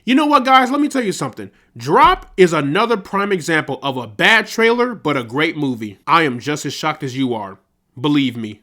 You know what, guys? Let me tell you something. Drop is another prime example of a bad trailer, but a great movie. I am just as shocked as you are. Believe me.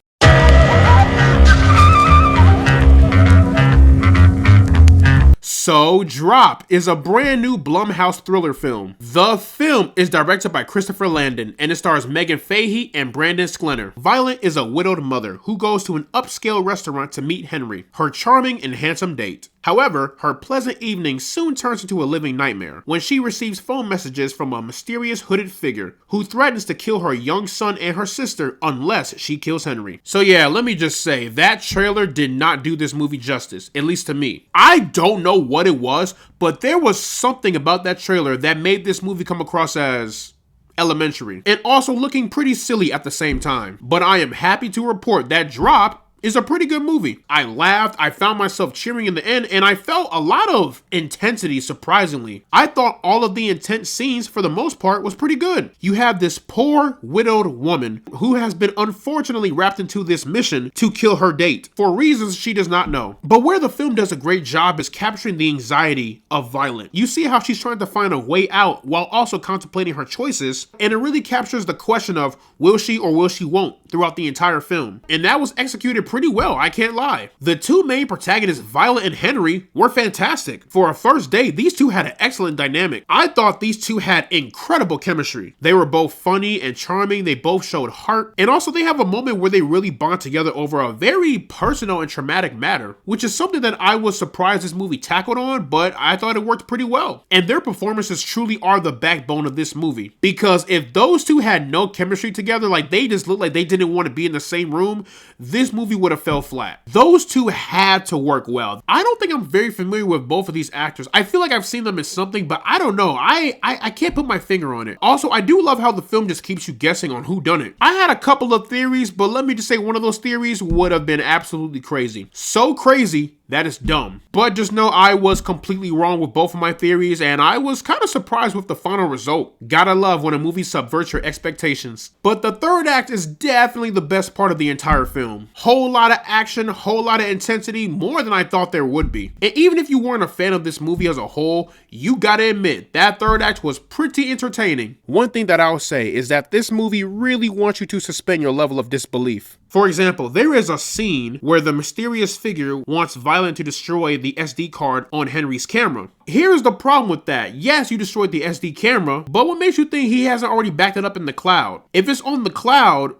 So, Drop is a brand new Blumhouse thriller film. The film is directed by Christopher Landon and it stars Megan Fahey and Brandon Sklenar. Violet is a widowed mother who goes to an upscale restaurant to meet Henry, her charming and handsome date. However, her pleasant evening soon turns into a living nightmare when she receives phone messages from a mysterious hooded figure who threatens to kill her young son and her sister unless she kills Henry. So yeah, let me just say, that trailer did not do this movie justice, at least to me. I don't know what it was, but there was something about that trailer that made this movie come across as elementary and also looking pretty silly at the same time. But I am happy to report that Drop is a pretty good movie. I laughed, I found myself cheering in the end, and I felt a lot of intensity, surprisingly. I thought all of the intense scenes, for the most part, was pretty good. You have this poor, widowed woman who has been unfortunately wrapped into this mission to kill her date, for reasons she does not know. But where the film does a great job is capturing the anxiety of Violet. You see how she's trying to find a way out while also contemplating her choices, and it really captures the question of will she or will she won't throughout the entire film. And that was executed pretty well, I can't lie. The two main protagonists, Violet and Henry, were fantastic. For a first date, these two had an excellent dynamic. I thought these two had incredible chemistry. They were both funny and charming, they both showed heart, and also they have a moment where they really bond together over a very personal and traumatic matter, which is something that I was surprised this movie tackled on, but I thought it worked pretty well. And their performances truly are the backbone of this movie, because if those two had no chemistry together, like they just looked like they didn't want to be in the same room, this movie would have fell flat. Those two had to work well. I don't think I'm very familiar with both of these actors. I feel like I've seen them in something, but I don't know. I can't put my finger on it. Also, I do love how the film just keeps you guessing on who done it. I had a couple of theories, but let me just say one of those theories would have been absolutely crazy. So crazy that is dumb. But just know I was completely wrong with both of my theories, and I was kind of surprised with the final result. Gotta love when a movie subverts your expectations. But the third act is definitely the best part of the entire film. Whole lot of action, whole lot of intensity, more than I thought there would be. And even if you weren't a fan of this movie as a whole, you gotta admit that third act was pretty entertaining. One thing that I'll say is that this movie really wants you to suspend your level of disbelief. For example, there is a scene where the mysterious figure wants Violet to destroy the SD card on Henry's camera. Here's the problem with that. Yes, you destroyed the SD camera, but what makes you think he hasn't already backed it up in the cloud? If it's on the cloud,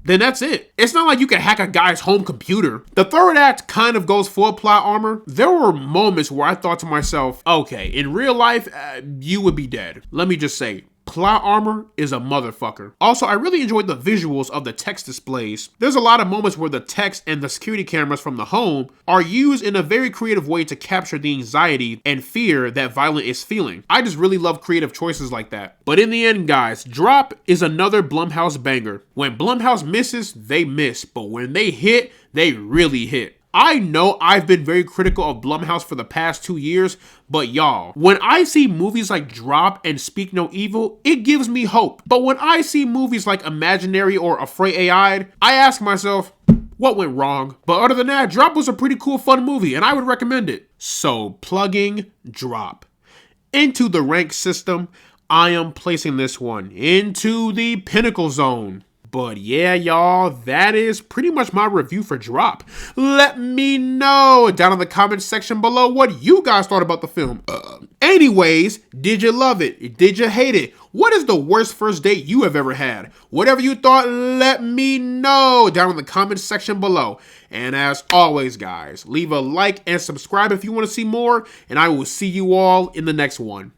then that's it. It's not like you can hack a guy's home computer. The third act kind of goes full plot armor. There were moments where I thought to myself, okay, in real life, you would be dead. Let me just say, plot armor is a motherfucker. Also, I really enjoyed the visuals of the text displays. There's a lot of moments where the text and the security cameras from the home are used in a very creative way to capture the anxiety and fear that Violet is feeling. I just really love creative choices like that. But in the end, guys, Drop is another Blumhouse banger. When Blumhouse misses, they miss. But when they hit, they really hit. I know I've been very critical of Blumhouse for the past 2 years, but y'all, when I see movies like Drop and Speak No Evil, it gives me hope. But when I see movies like Imaginary or Afraid AI, I ask myself, what went wrong? But other than that, Drop was a pretty cool, fun movie, and I would recommend it. So, plugging Drop into the rank system, I am placing this one into the pinnacle zone. But yeah, y'all, that is pretty much my review for Drop. Let me know down in the comment section below what you guys thought about the film. Anyways, did you love it? Did you hate it? What is the worst first date you have ever had? Whatever you thought, let me know down in the comment section below. And as always, guys, leave a like and subscribe if you want to see more, and I will see you all in the next one.